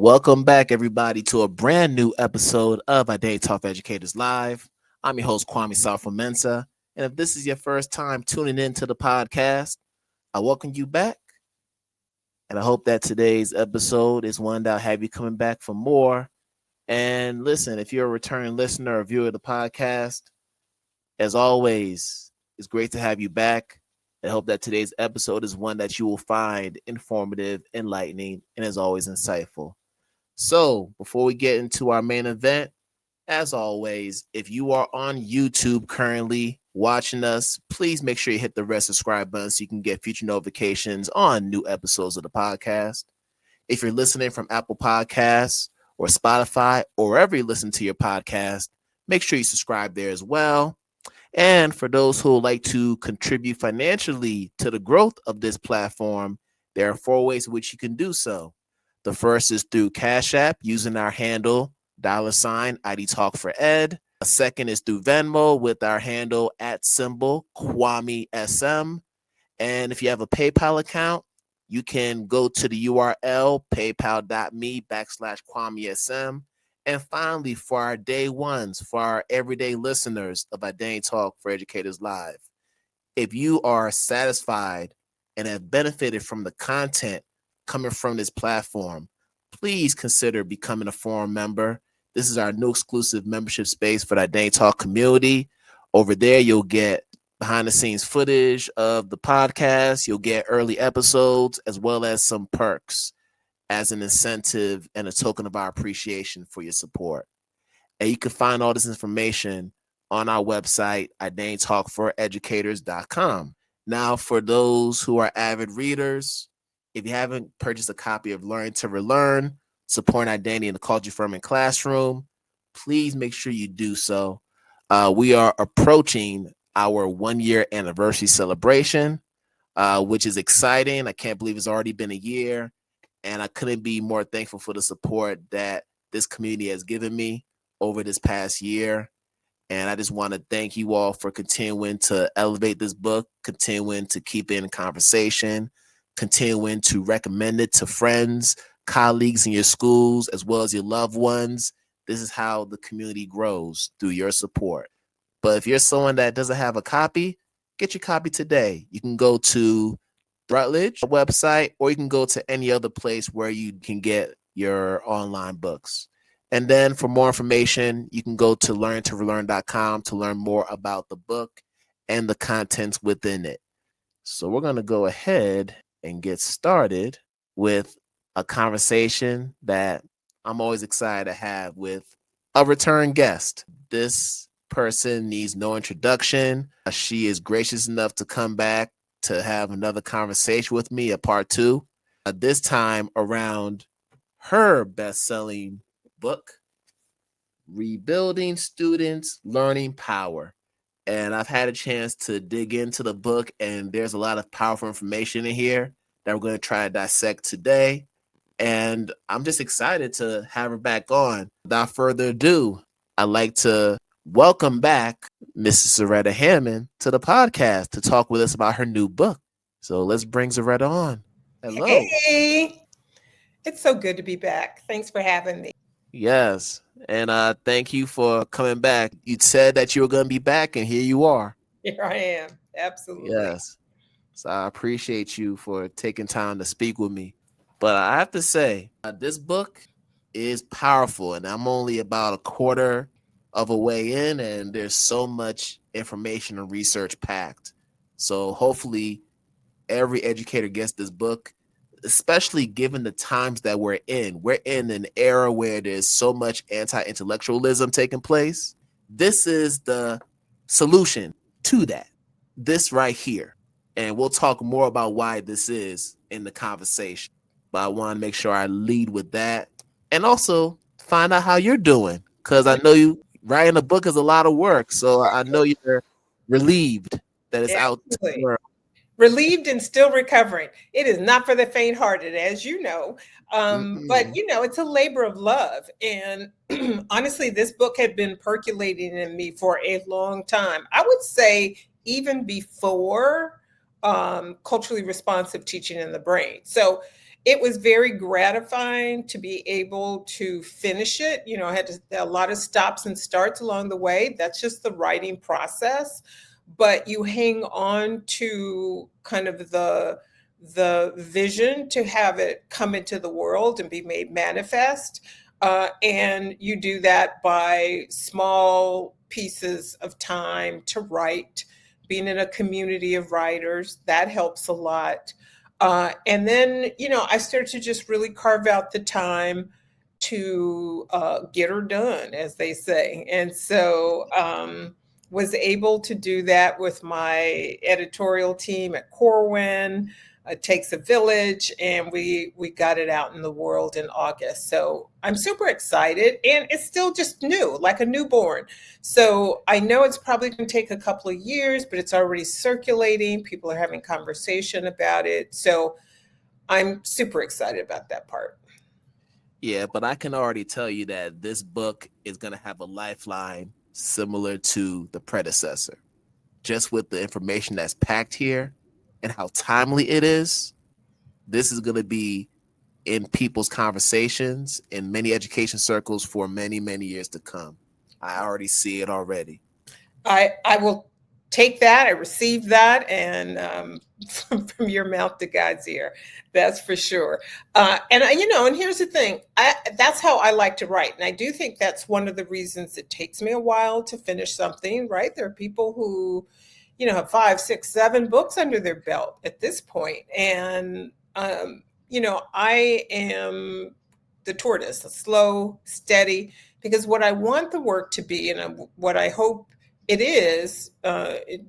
Welcome back, everybody, to a brand new episode of IDTALK4ED Educators Live. I'm your host, Kwame Sarfo-Mensah. And if this is your first time tuning into the podcast, I welcome you back. And I hope that today's episode is one that'll have you coming back for more. And listen, if you're a returning listener or viewer of the podcast, as always, it's great to have you back. I hope that today's episode is one that you will find informative, enlightening, and as always, insightful. So before we get into our main event, as always, if you are on YouTube currently watching us, please make sure you hit the red subscribe button so you can get future notifications on new episodes of the podcast. If you're listening from Apple Podcasts or Spotify or wherever you listen to your podcast, make sure you subscribe there as well. And for those who would like to contribute financially to the growth of this platform, there are 4 ways in which you can do so. The first is through Cash App using our handle $IDTALK4ED. A second is through Venmo with our handle @Kwame SM. And if you have a PayPal account, you can go to the URL paypal.me/Kwame SM. And finally, for our day ones, for our everyday listeners of IDTALK4ED Educators Live, if you are satisfied and have benefited from the content coming from this platform, please consider becoming a forum member. This is our new exclusive membership space for the IDTALK community. Over there, you'll get behind the scenes footage of the podcast. You'll get early episodes as well as some perks as an incentive and a token of our appreciation for your support. And you can find all this information on our website, IDTALK4educators.com. Now, for those who are avid readers, if you haven't purchased a copy of Learn to Relearn, Supporting Identity in the Culture Firm and Classroom, please make sure you do so. We are approaching our 1-year anniversary celebration, which is exciting. I can't believe it's already been a year, and I couldn't be more thankful for the support that this community has given me over this past year. And I just want to thank you all for continuing to elevate this book, continuing to keep it in conversation, continuing to recommend it to friends, colleagues in your schools, as well as your loved ones. This is how the community grows, through your support. But if you're someone that doesn't have a copy, get your copy today. You can go to Rutledge website, or you can go to any other place where you can get your online books. And then for more information, you can go to learntorelearn.com to learn more about the book and the contents within it. So we're going to go ahead and get started with a conversation that I'm always excited to have with a return guest. This person needs no introduction. She is gracious enough to come back to have another conversation with me, a part 2. This time around her best-selling book, Rebuilding Students' Learning Power. And I've had a chance to dig into the book, and there's a lot of powerful information in here that we're going to try to dissect today. And I'm just excited to have her back on. Without further ado, I'd like to welcome back Mrs. Zaretta Hammond to the podcast to talk with us about her new book. So let's bring Zaretta on. Hello. Hey, it's so good to be back. Thanks for having me. Yes. And thank you for coming back. You said that you were going to be back, and here you are. Here I am. Absolutely. Yes. So I appreciate you for taking time to speak with me. But I have to say, this book is powerful, and I'm only about a quarter of a way in, and there's so much information and research packed. So hopefully every educator gets this book, especially given the times that we're in. We're in an era where there's so much anti-intellectualism taking place. This is the solution to that. This right here. And we'll talk more about why this is in the conversation. But I want to make sure I lead with that. And also find out how you're doing. Because I know you writing a book is a lot of work. So I know you're relieved that it's out to the world. Relieved and still recovering. It is not for the faint-hearted, as you know. But, it's a labor of love. And honestly, this book had been percolating in me for a long time. I would say even before culturally responsive teaching in the brain. So it was very gratifying to be able to finish it. I had a lot of stops and starts along the way. That's just the writing process. But you hang on to kind of the vision to have it come into the world and be made manifest. And you do that by small pieces of time to write, being in a community of writers, that helps a lot. And then, I started to just really carve out the time to get her done, as they say. And so was able to do that with my editorial team at Corwin. It takes a village, and we got it out in the world in August. So I'm super excited, and it's still just new, like a newborn. So I know it's probably going to take a couple of years, but it's already circulating. People are having conversation about it. So I'm super excited about that part. Yeah, but I can already tell you that this book is going to have a lifeline similar to the predecessor. Just with the information that's packed here and how timely it is, this is going to be in people's conversations in many education circles for many, many years to come. I already see it already. I will take that. I receive that, and from your mouth to God's ear, that's for sure. And here's the thing: that's how I like to write, and I do think that's one of the reasons it takes me a while to finish something. Right? There are people who, have 5, 6, 7 books under their belt at this point, and I am the tortoise, a slow, steady, because what I want the work to be, and what I hope it is,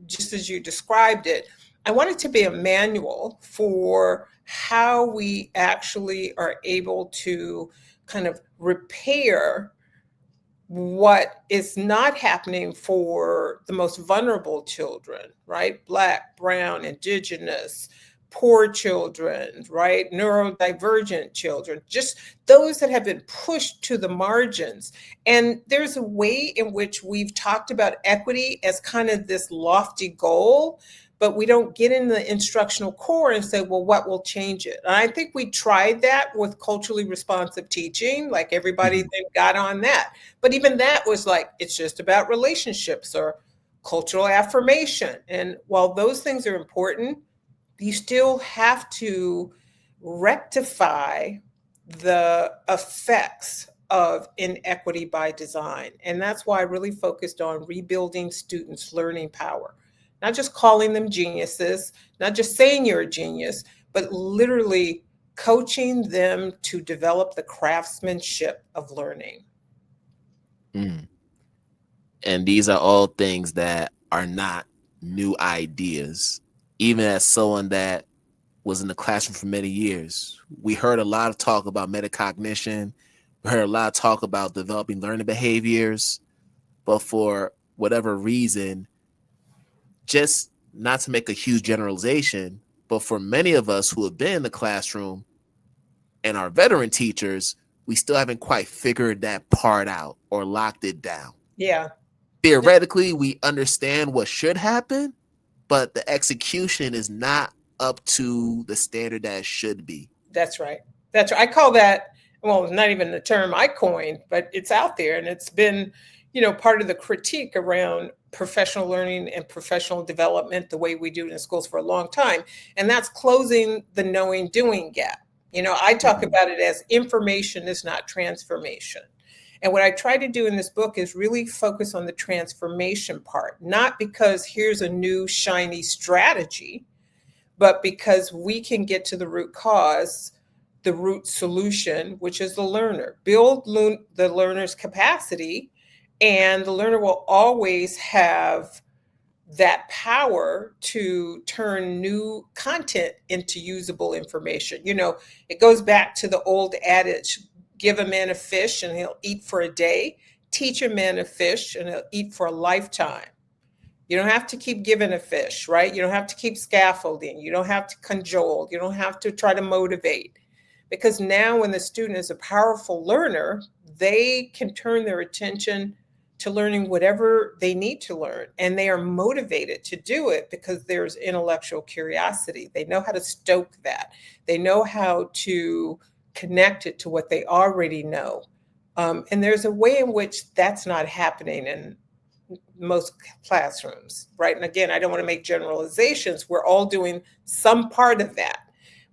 just as you described it, I want it to be a manual for how we actually are able to kind of repair what is not happening for the most vulnerable children, right? Black, brown, indigenous, poor children, right? Neurodivergent children, just those that have been pushed to the margins. And there's a way in which we've talked about equity as kind of this lofty goal, but we don't get in the instructional core and say, well, what will change it? And I think we tried that with culturally responsive teaching, like everybody then got on that. But even that was like, it's just about relationships or cultural affirmation. And while those things are important, you still have to rectify the effects of inequity by design. And that's why I really focused on rebuilding students' learning power, not just calling them geniuses, not just saying you're a genius, but literally coaching them to develop the craftsmanship of learning. Mm. And these are all things that are not new ideas. Even as someone that was in the classroom for many years, we heard a lot of talk about metacognition. We heard a lot of talk about developing learning behaviors. But for whatever reason, just not to make a huge generalization, but for many of us who have been in the classroom and are veteran teachers, we still haven't quite figured that part out or locked it down. Yeah. Theoretically, we understand what should happen, but the execution is not up to the standard that it should be. That's right. That's right. I call that, well, not even the term I coined, but it's out there, and it's been, part of the critique around professional learning and professional development the way we do it in schools for a long time. And that's closing the knowing doing gap. I talk about it as information is not transformation. And what I try to do in this book is really focus on the transformation part, not because here's a new shiny strategy, but because we can get to the root cause, the root solution, which is the learner. Build the learner's capacity, and the learner will always have that power to turn new content into usable information. It goes back to the old adage, give a man a fish and he'll eat for a day. Teach a man a fish and he'll eat for a lifetime. You don't have to keep giving a fish, right? You don't have to keep scaffolding. You don't have to cajole. You don't have to try to motivate. Because now when the student is a powerful learner, they can turn their attention to learning whatever they need to learn. And they are motivated to do it because there's intellectual curiosity. They know how to stoke that. They know how to connect it to what they already know. And there's a way in which that's not happening in most classrooms, right? And again, I don't want to make generalizations. We're all doing some part of that.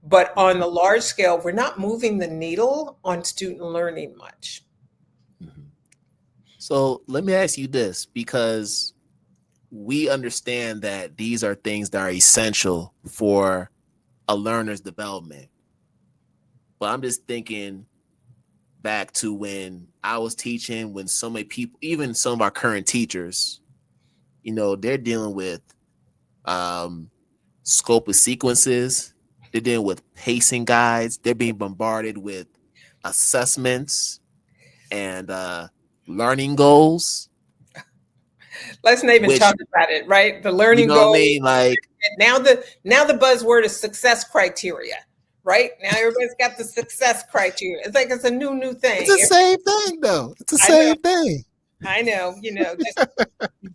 But on the large scale, we're not moving the needle on student learning much. So let me ask you this, because we understand that these are things that are essential for a learner's development. But I'm just thinking back to when I was teaching, when so many people, even some of our current teachers, they're dealing with scope of sequences. They're dealing with pacing guides. They're being bombarded with assessments and learning goals. Let's not even talk about it, right? The learning goals. What I mean? Like now the buzzword is success criteria, right? Now everybody's got the success criteria. It's like it's a new thing. It's the same thing, though. It's the same thing. I know, just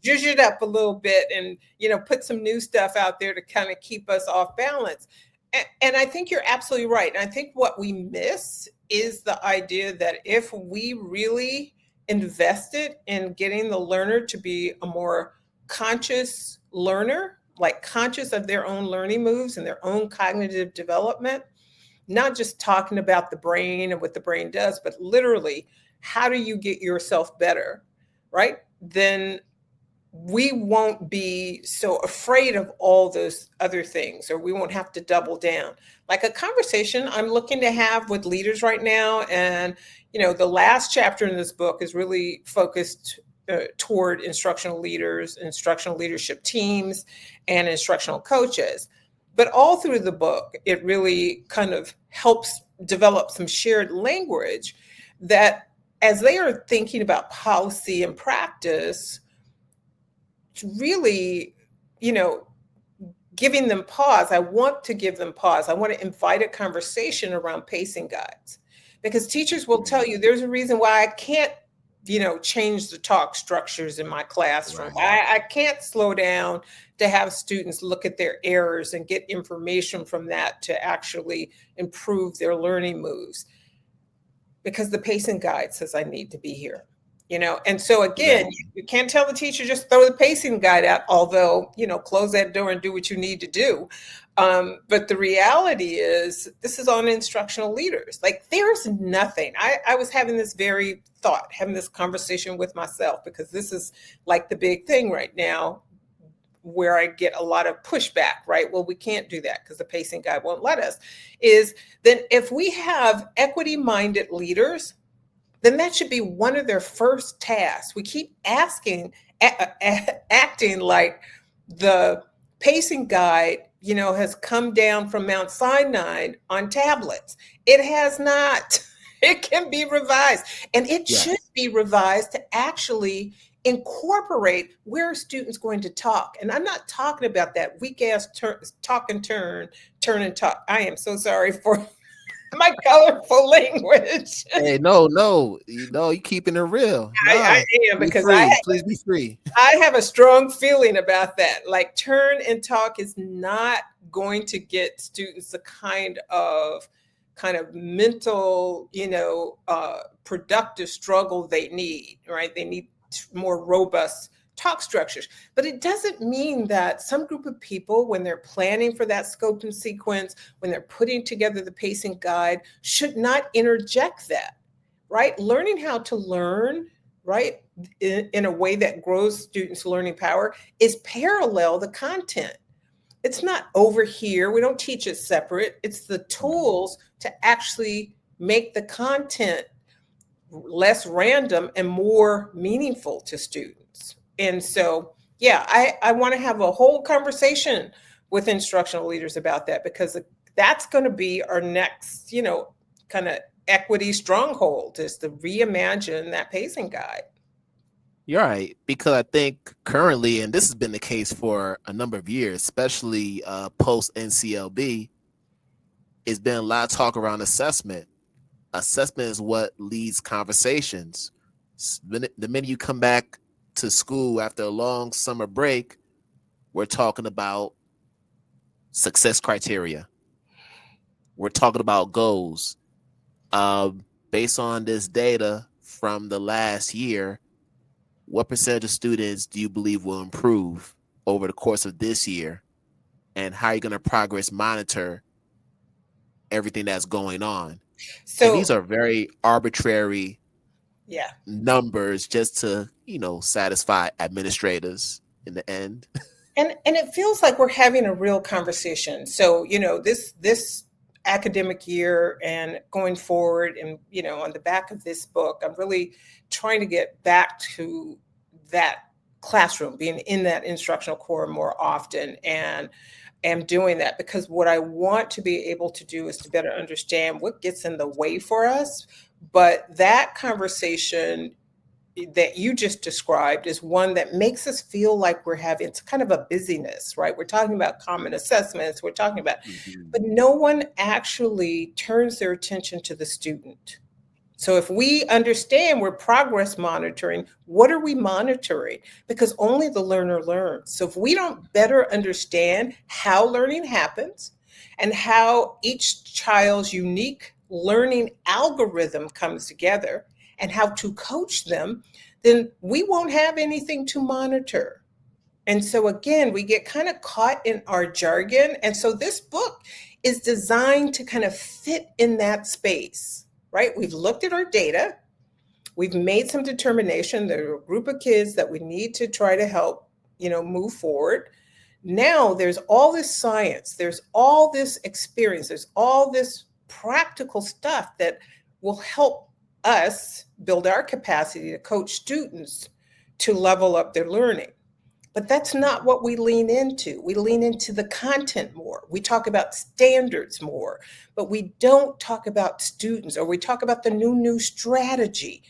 zhuzh it up a little bit and, put some new stuff out there to kind of keep us off balance. And I think you're absolutely right. And I think what we miss is the idea that if we really invested in getting the learner to be a more conscious learner, like conscious of their own learning moves and their own cognitive development, not just talking about the brain and what the brain does, but literally, how do you get yourself better, right? Then we won't be so afraid of all those other things, or we won't have to double down. Like a conversation I'm looking to have with leaders right now. And, the last chapter in this book is really focused toward instructional leaders, instructional leadership teams, and instructional coaches. But all through the book, it really kind of helps develop some shared language that as they are thinking about policy and practice, really, giving them pause. I want to give them pause. I want to invite a conversation around pacing guides, because teachers will tell you there's a reason why I can't, change the talk structures in my classroom. Right. I can't slow down to have students look at their errors and get information from that to actually improve their learning moves, because the pacing guide says I need to be here. And so again, you can't tell the teacher just throw the pacing guide out, although, close that door and do what you need to do. But the reality is this is on instructional leaders. Like there's nothing. I was having this conversation with myself, because this is like the big thing right now where I get a lot of pushback, right? Well, we can't do that because the pacing guide won't let us. Is then if we have equity-minded leaders, then that should be one of their first tasks. We keep acting like the pacing guide, has come down from Mount Sinai on tablets. It has not. It can be revised, and it should be revised to actually incorporate where are students going to talk. And I'm not talking about that weak ass talk and turn and talk. I am so sorry for my colorful language. Hey, no, you keeping it real. I am, because please be free. I have a strong feeling about that. Like turn and talk is not going to get students the kind of mental, productive struggle they need, right? They need more robust talk structures. But it doesn't mean that some group of people, when they're planning for that scope and sequence, when they're putting together the pacing guide, should not interject that, right? Learning how to learn, right, in a way that grows students' learning power is parallel the content. It's not over here. We don't teach it separate. It's the tools to actually make the content less random and more meaningful to students. And so, I want to have a whole conversation with instructional leaders about that, because that's going to be our next, kind of equity stronghold, is to reimagine that pacing guide. You're right, because I think currently, and this has been the case for a number of years, especially post NCLB, it's been a lot of talk around assessment. Assessment is what leads conversations. The minute you come back to school after a long summer break, we're talking about success criteria. We're talking about goals. Based on this data from the last year, what percentage of students do you believe will improve over the course of this year? And how are you going to progress monitor everything that's going on? And So these are very arbitrary yeah. numbers just to, satisfy administrators in the end. And it feels like we're having a real conversation. So, this academic year and going forward, and on the back of this book, I'm really trying to get back to that classroom, being in that instructional core more often, and am doing that because what I want to be able to do is to better understand what gets in the way for us. But that conversation that you just described is one that makes us feel like we're having, it's kind of a busyness, right? We're talking about common assessments, we're talking about, but no one actually turns their attention to the student. So if we understand we're progress monitoring, what are we monitoring? Because only the learner learns. So if we don't better understand how learning happens and how each child's unique learning algorithm comes together and how to coach them, then we won't have anything to monitor. And so again, we get kind of caught in our jargon. And so this book is designed to kind of fit in that space, right? We've looked at our data. We've made some determination. There are a group of kids that we need to try to help, move forward. Now there's all this science, there's all this experience, there's all this practical stuff that will help us build our capacity to coach students to level up their learning. But that's not what we lean into. We lean into the content more. We talk about standards more, but we don't talk about students, or we talk about the new strategy.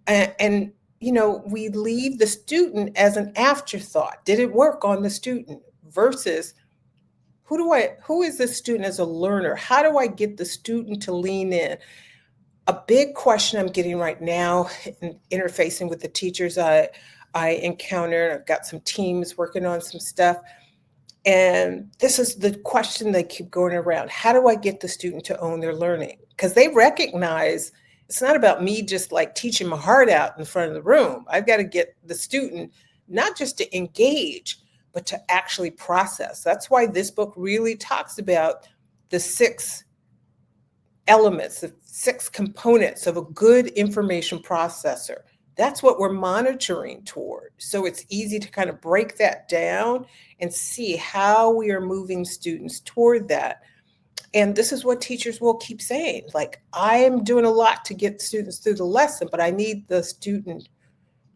And we leave the student as an afterthought. Did it work on the student? Versus who is the student as a learner? How do I get the student to lean in? A big question I'm getting right now in interfacing with the teachers I encounter, I've got some teams working on some stuff. And this is the question they keep going around. How do I get the student to own their learning? Because they recognize it's not about me just like teaching my heart out in front of the room. I've got to get the student not just to engage, but to actually process. That's why this book really talks about the 6 elements, the 6 components of a good information processor. That's what we're monitoring toward. So it's easy to kind of break that down and see how we are moving students toward that. And this is what teachers will keep saying, like, I am doing a lot to get students through the lesson, but I need the student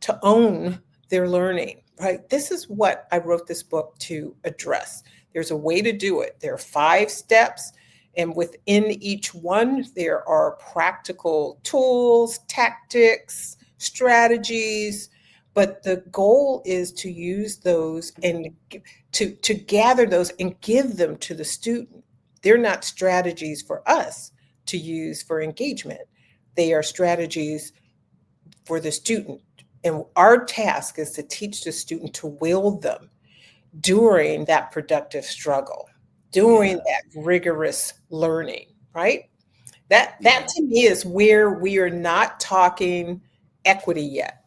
to own their learning, right? This is what I wrote this book to address. There's a way to do it. There are 5 steps. And within each one, there are practical tools, tactics, strategies, but the goal is to use those and to gather those and give them to the student. They're not strategies for us to use for engagement. They are strategies for the student. And our task is to teach the student to wield them during that productive struggle, during that rigorous learning, right? That to me is where we are not talking equity yet,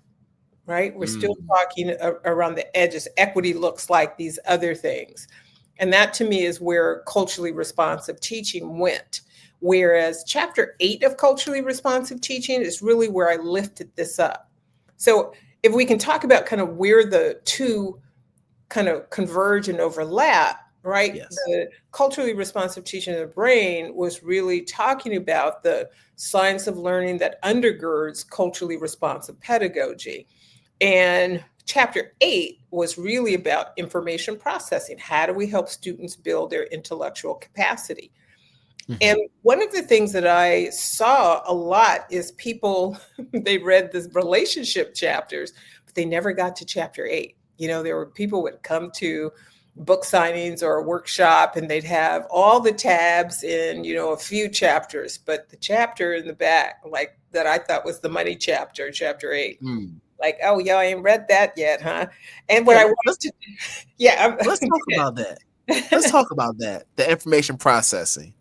right? We're still talking around the edges. Equity looks like these other things. And that to me is where culturally responsive teaching went. Whereas chapter 8 of culturally responsive teaching is really where I lifted this up. So if we can talk about kind of where the two kind of converge and overlap, right? Yes. The culturally responsive teaching of the brain was really talking about the science of learning that undergirds culturally responsive pedagogy. And chapter 8 was really about information processing. How do we help students build their intellectual capacity? And one of the things that I saw a lot is people, they read the relationship chapters, but they never got to chapter 8. There were people would come to book signings or a workshop and they'd have all the tabs in, a few chapters, but the chapter in the back, like that I thought was the money chapter, chapter 8, Like, oh, y'all ain't read that yet, huh? And what Yeah, I wanted to, yeah, let's talk about that. Let's talk about that. The information processing.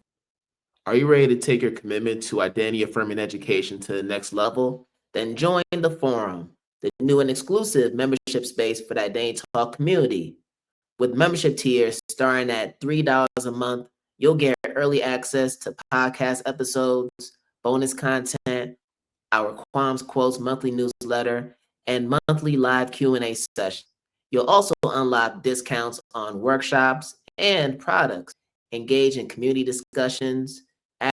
Are you ready to take your commitment to identity affirming education to the next level? Then join the forum, the new and exclusive membership space for the Identity Talk community. With membership tiers starting at $3 a month, you'll get early access to podcast episodes, bonus content, our Quam's Quotes monthly newsletter, and monthly live Q&A sessions. You'll also unlock discounts on workshops and products, engage in community discussions,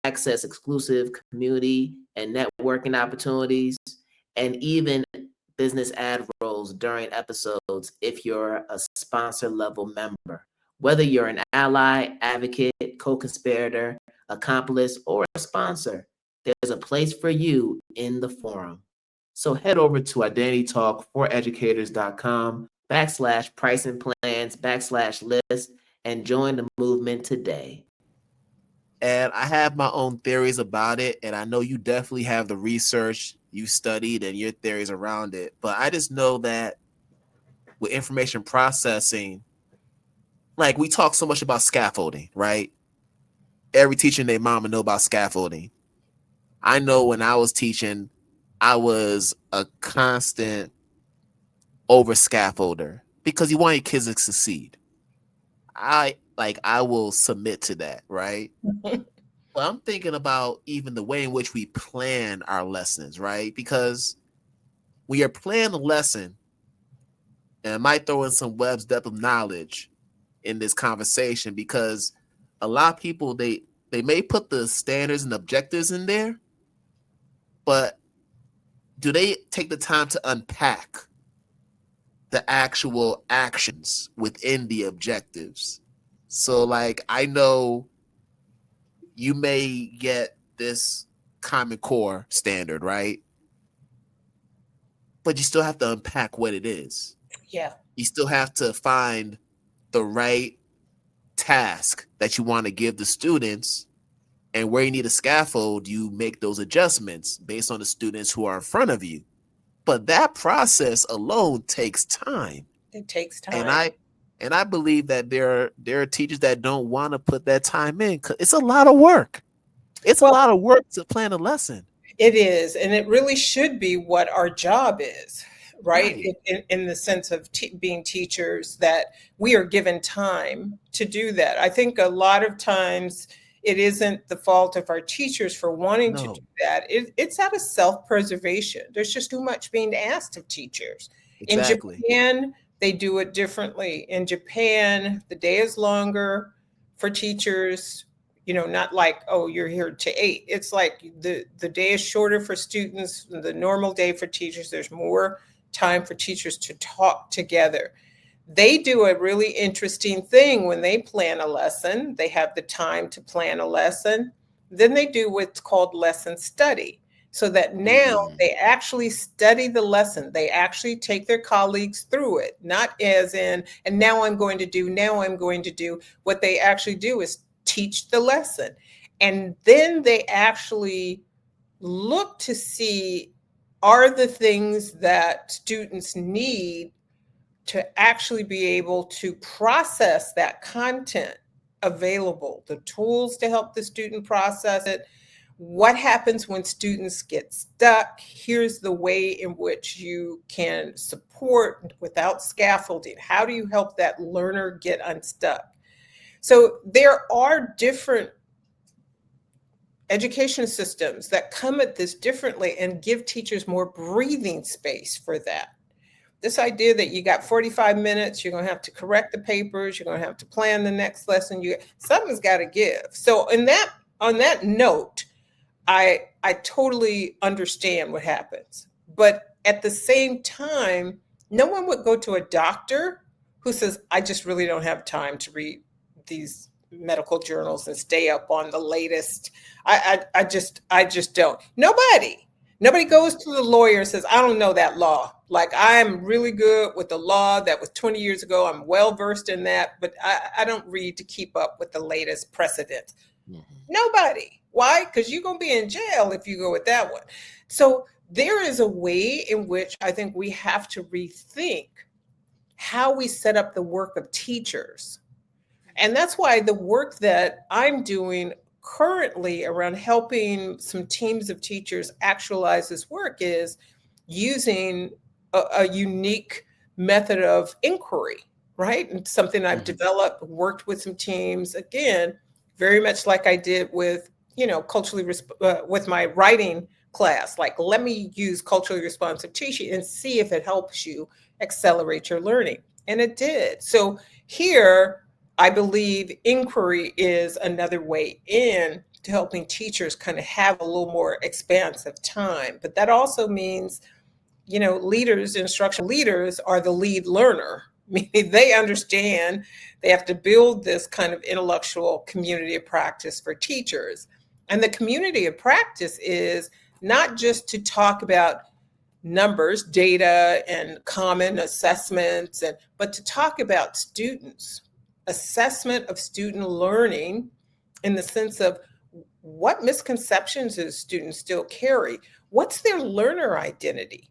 access exclusive community and networking opportunities, and even business ad roles during episodes if you're a sponsor level member. Whether you're an ally, advocate, co-conspirator, accomplice, or a sponsor, there's a place for you in the forum. So head over to identitytalk4educators.com /pricing plans /list and join the movement today. And I have my own theories about it, and I know you definitely have the research you studied and your theories around it. But I just know that with information processing, like we talk so much about scaffolding, right? Every teacher and their mama know about scaffolding. I know when I was teaching, I was a constant over scaffolder because you want your kids to succeed. I will submit to that, right? But I'm thinking about even the way in which we plan our lessons, right? Because when you're planning a lesson, and I might throw in some Webb's depth of knowledge in this conversation because a lot of people they may put the standards and objectives in there, but do they take the time to unpack the actual actions within the objectives? So like I know you may get this Common Core standard, right? But you still have to unpack what it is. yeah. You still have to find the right task that you want to give the students, and where you need a scaffold, you make those adjustments based on the students who are in front of you. But that process alone takes time. It takes And time. I believe that there are teachers that don't want to put that time in. It's a lot of work. It's a Well, lot of work to plan a lesson. it is, and it really should be what our job is, right? Right. In the sense of being teachers, that we are given time to do that. I think a lot of times it isn't the fault of our teachers for wanting to No, do that. It's out of self-preservation. There's just too much being asked of teachers. In exactly. Japan, they do it differently. In Japan, the day is longer for teachers, not like, oh, you're here to 8. It's like the day is shorter for students. The normal day for teachers, there's more time for teachers to talk together. They do a really interesting thing when they plan a lesson. They have the time to plan a lesson. Then they do what's called lesson study, so that now Mm, they actually study the lesson. They actually take their colleagues through it, not as in, and now I'm going to do, now I'm going to do. What they actually do is teach the lesson. And then they actually look to see, are the things that students need to actually be able to process that content available, the tools to help the student process it. What happens when students get stuck? Here's the way in which you can support without scaffolding. How do you help that learner get unstuck? So there are different education systems that come at this differently and give teachers more breathing space for that. This idea that you got 45 minutes, you're going to have to correct the papers, you're going to have to plan the next lesson, something's got to give. So on that note, I totally understand what happens. But at the same time, no one would go to a doctor who says, I just really don't have time to read these medical journals and stay up on the latest. I just don't. Nobody goes to the lawyer and says, I don't know that law. Like, I'm really good with the law that was 20 years ago. I'm well versed in that, but I don't read to keep up with the latest precedent. mhm. Nobody. Why? Because you're going to be in jail if you go with that one. So there is a way in which I think we have to rethink how we set up the work of teachers. And that's why the work that I'm doing currently around helping some teams of teachers actualize this work is using a unique method of inquiry, right? And something I've developed, worked with some teams, again, very much like I did with, with my writing class. Like, let me use culturally responsive teaching and see if it helps you accelerate your learning. And it did. So here, I believe inquiry is another way in to helping teachers kind of have a little more expansive time. But that also means, leaders, instructional leaders are the lead learner, meaning they understand they have to build this kind of intellectual community of practice for teachers. And the community of practice is not just to talk about numbers, data, and common assessments, but to talk about students, assessment of student learning in the sense of what misconceptions do students still carry? What's their learner identity?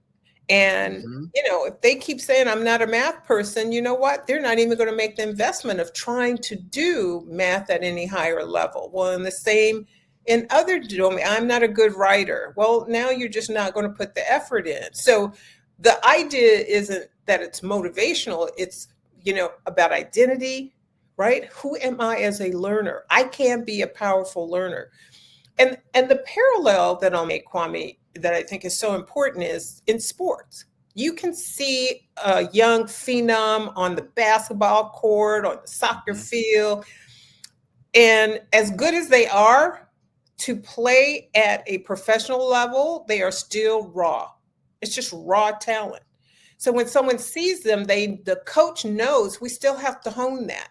And, if they keep saying, I'm not a math person, you know what? They're not even going to make the investment of trying to do math at any higher level. Well, in the same, in other domains, I'm not a good writer. Well, now you're just not going to put the effort in. So the idea isn't that it's motivational. It's, about identity, right? Who am I as a learner? I can be a powerful learner. And the parallel that I'll make, Kwame, that I think is so important is in sports. You can see a young phenom on the basketball court, on the soccer field, and as good as they are to play at a professional level, they are still raw. It's just raw talent. So when someone sees them, the coach knows we still have to hone that.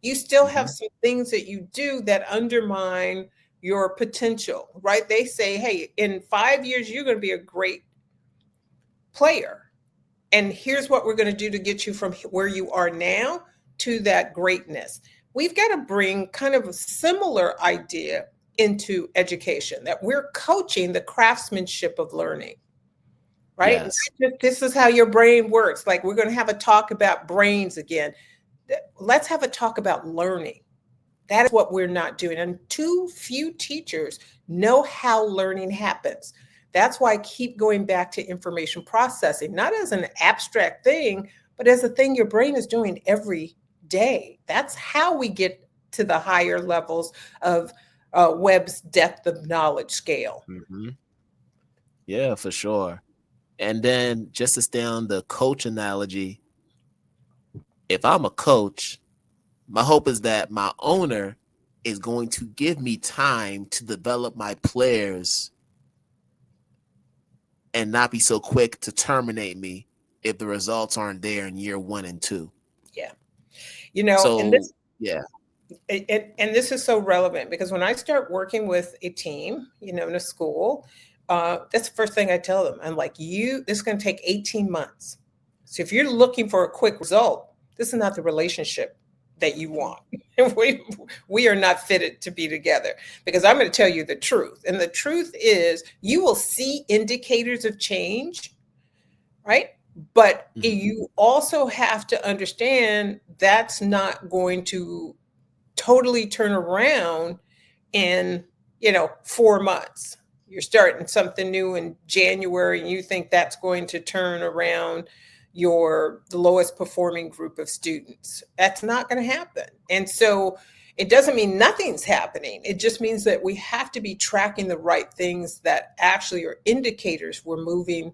You still have some things that you do that undermine your potential, right? They say, hey, in 5 years, you're going to be a great player. And here's what we're going to do to get you from where you are now to that greatness. We've got to bring kind of a similar idea into education, that we're coaching the craftsmanship of learning, right? Yes. This is how your brain works. Like, we're going to have a talk about brains again. Let's have a talk about learning. That is what we're not doing. And too few teachers know how learning happens. That's why I keep going back to information processing, not as an abstract thing, but as a thing your brain is doing every day. That's how we get to the higher levels of Webb's depth of knowledge scale. Yeah, for sure. And then just to stay on the coach analogy, if I'm a coach, my hope is that my owner is going to give me time to develop my players and not be so quick to terminate me if the results aren't there in year 1 and 2. Yeah. So, and this, yeah. And this is so relevant because when I start working with a team, in a school, that's the first thing I tell them. I'm like, this is going to take 18 months. So if you're looking for a quick result, this is not the relationship that you want. We are not fitted to be together, because I'm going to tell you the truth. And the truth is, you will see indicators of change, right? But you also have to understand that's not going to totally turn around in 4 months. You're starting something new in January and you think that's going to turn around the lowest performing group of students. That's not going to happen. And so it doesn't mean nothing's happening. It just means that we have to be tracking the right things that actually are indicators we're moving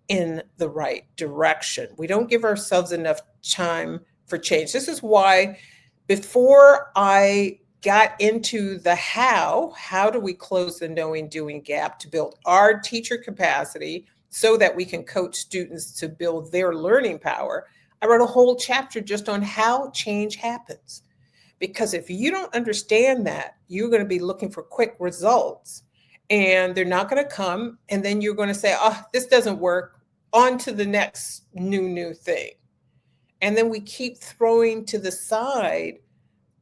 in the right direction. We don't give ourselves enough time for change. This is why before I got into the how do we close the knowing doing gap to build our teacher capacity so that we can coach students to build their learning power, I wrote a whole chapter just on how change happens. Because if you don't understand that, you're going to be looking for quick results and they're not going to come. And then you're going to say, oh, this doesn't work. On to the next new thing. And then we keep throwing to the side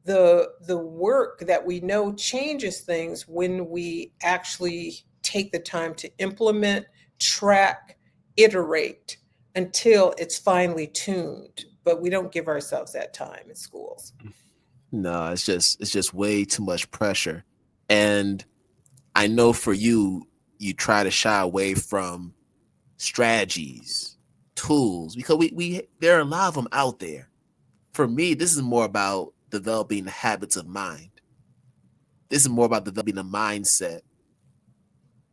the work that we know changes things when we actually take the time to implement, track, iterate until it's finely tuned. But we don't give ourselves that time in schools. No, it's just way too much pressure. And I know for you, you try to shy away from strategies, tools, because we there are a lot of them out there. For me, this is more about developing the habits of mind. This is more about developing a mindset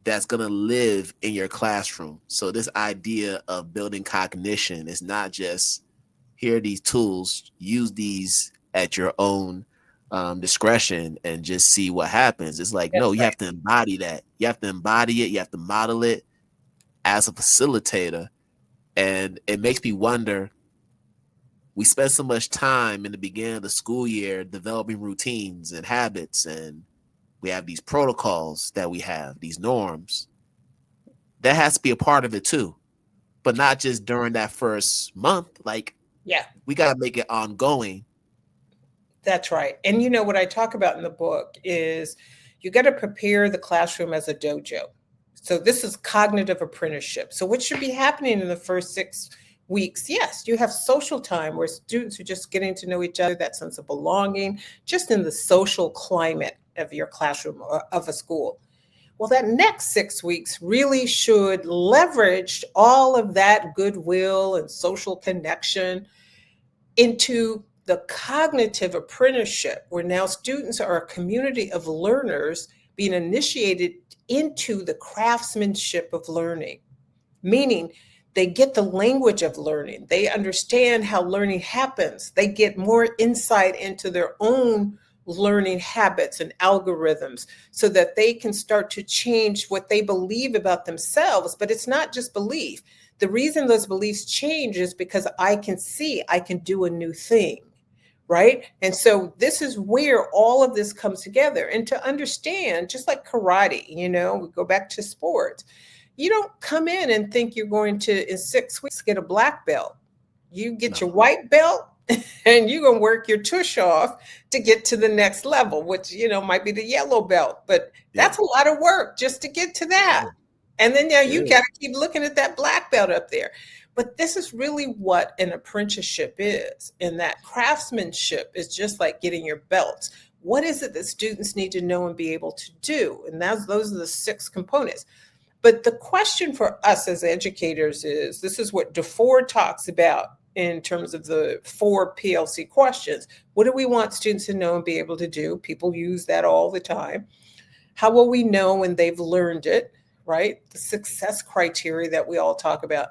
that's going to live in your classroom. So this idea of building cognition is not just here are these tools, use these at your own discretion and just see what happens. It's like, no, That's you right. have to embody that. You have to embody it. You have to model it as a facilitator. And it makes me wonder, we spend so much time in the beginning of the school year developing routines and habits, and we have these protocols that we have, these norms. That has to be a part of it too, but not just during that first month. Like, Yeah. we got to make it ongoing. That's right. And you know what I talk about in the book is you got to prepare the classroom as a dojo. So this is cognitive apprenticeship. So what should be happening in the first 6 weeks? Yes, you have social time where students are just getting to know each other, that sense of belonging, just in the social climate of your classroom or of a school. Well, that next 6 weeks really should leverage all of that goodwill and social connection into the cognitive apprenticeship, where now students are a community of learners being initiated into the craftsmanship of learning, meaning they get the language of learning, they understand how learning happens, they get more insight into their own learning habits and algorithms so that they can start to change what they believe about themselves. But it's not just belief. The reason those beliefs change is because I can see I can do a new thing, right? And so this is where all of this comes together. And to understand, just like karate, we go back to sports. You don't come in and think you're going to, in 6 weeks, get a black belt. You get your No. white belt and you're going to work your tush off to get to the next level, which, might be the yellow belt. But Yeah. that's a lot of work just to get to that. And then now you Yeah. got to keep looking at that black belt up there. But this is really what an apprenticeship is. And that craftsmanship is just like getting your belts. What is it that students need to know and be able to do? And those are the 6 components. But the question for us as educators is, this is what DeFord talks about in terms of the 4 PLC questions. What do we want students to know and be able to do? People use that all the time. How will we know when they've learned it, right? The success criteria that we all talk about.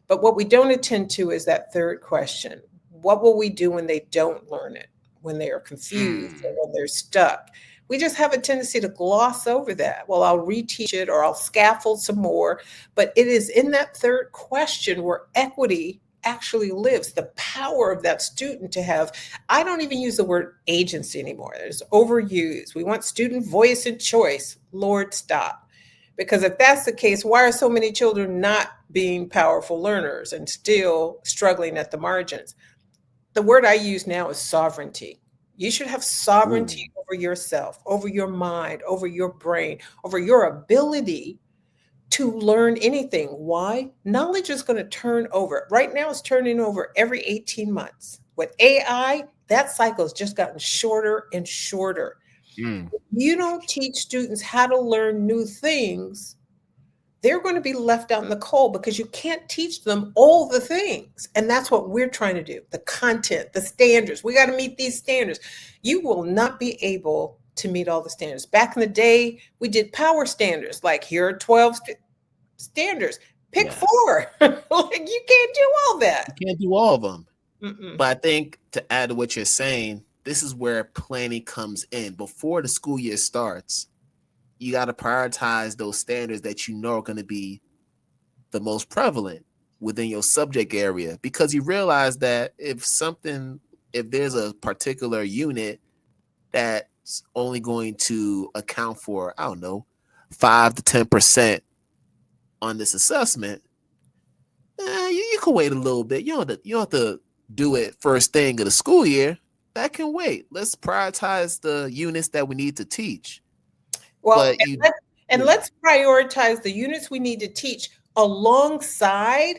But what we don't attend to is that third question. What will we do when they don't learn it, when they are confused or when they're stuck? We just have a tendency to gloss over that. Well, I'll reteach it or I'll scaffold some more. But it is in that third question where equity actually lives, the power of that student to have. I don't even use the word agency anymore. It's overused. We want student voice and choice. Lord, stop. Because if that's the case, why are so many children not being powerful learners and still struggling at the margins? The word I use now is sovereignty. You should have sovereignty over yourself, over your mind, over your brain, over your ability to learn anything. Why? Knowledge is going to turn over. Right now, it's turning over every 18 months. With AI, that cycle has just gotten shorter and shorter. If you don't teach students how to learn new things, they're going to be left out in the cold because you can't teach them all the things. And that's what we're trying to do. The content, the standards. We got to meet these standards. You will not be able to meet all the standards. Back in the day, we did power standards. Like, here are 12 standards. Pick 4. Like, you can't do all that. You can't do all of them. Mm-mm. But I think to add to what you're saying, this is where planning comes in. Before the school year starts, you got to prioritize those standards that you know are going to be the most prevalent within your subject area, because you realize that if there's a particular unit that's only going to account for, I don't know, 5 to 10% on this assessment, you can wait a little bit. You don't have to do it first thing of the school year. That can wait. Let's prioritize the units that we need to teach. Well, let's prioritize the units we need to teach alongside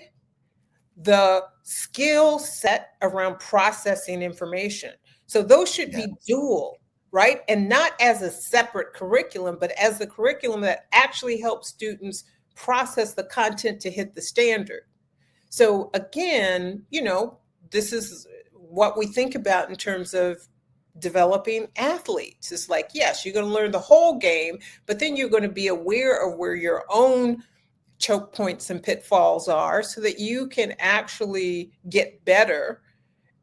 the skill set around processing information. So those should be Yes. dual, right? And not as a separate curriculum, but as the curriculum that actually helps students process the content to hit the standard. So again, this is what we think about in terms of developing athletes. It's like, yes, you're going to learn the whole game, but then you're going to be aware of where your own choke points and pitfalls are so that you can actually get better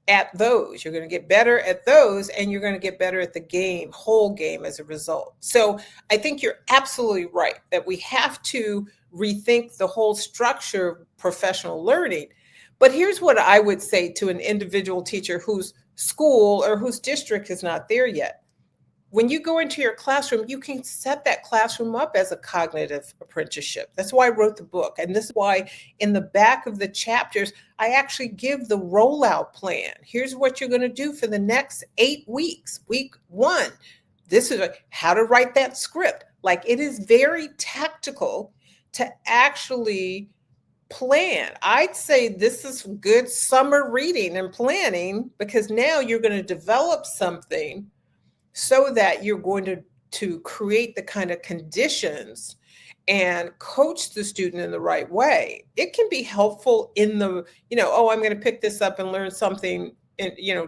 at those. You're going to get better at those, and you're going to get better at the game, whole game, as a result. So I think you're absolutely right that we have to rethink the whole structure of professional learning. But here's what I would say to an individual teacher whose school or whose district is not there yet. When you go into your classroom, you can set that classroom up as a cognitive apprenticeship. That's why I wrote the book. And this is why in the back of the chapters, I actually give the rollout plan. Here's what you're going to do for the next 8 weeks. Week 1, this is how to write that script. Like, it is very tactical to actually plan. I'd say this is good summer reading and planning, because now you're going to develop something so that you're going to create the kind of conditions and coach the student in the right way. It can be helpful in the, oh, I'm going to pick this up and learn something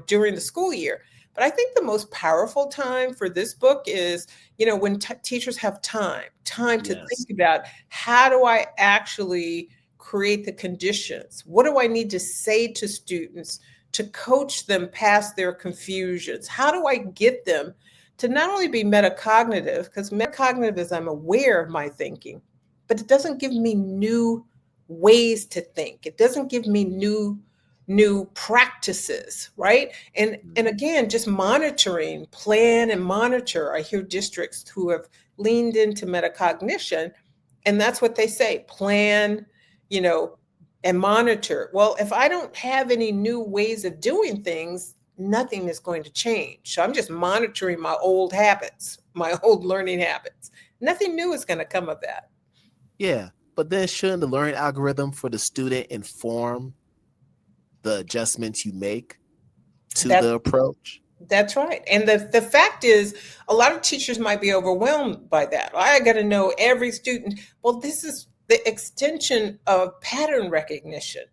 during the school year. But I think the most powerful time for this book is, when teachers have time to Yes. think about, how do I actually create the conditions? What do I need to say to students to coach them past their confusions? How do I get them to not only be metacognitive, because metacognitive is I'm aware of my thinking, but it doesn't give me new ways to think. It doesn't give me new practices, right? And again, just monitoring, plan and monitor. I hear districts who have leaned into metacognition, and that's what they say: plan, and monitor. Well, if I don't have any new ways of doing things, nothing is going to change. So I'm just monitoring my old habits, my old learning habits. Nothing new is going to come of that. Yeah. But then shouldn't the learning algorithm for the student inform the adjustments you make to That the approach? That's right. And the fact is, a lot of teachers might be overwhelmed by that. I got to know every student. Well, this is the extension of pattern recognition.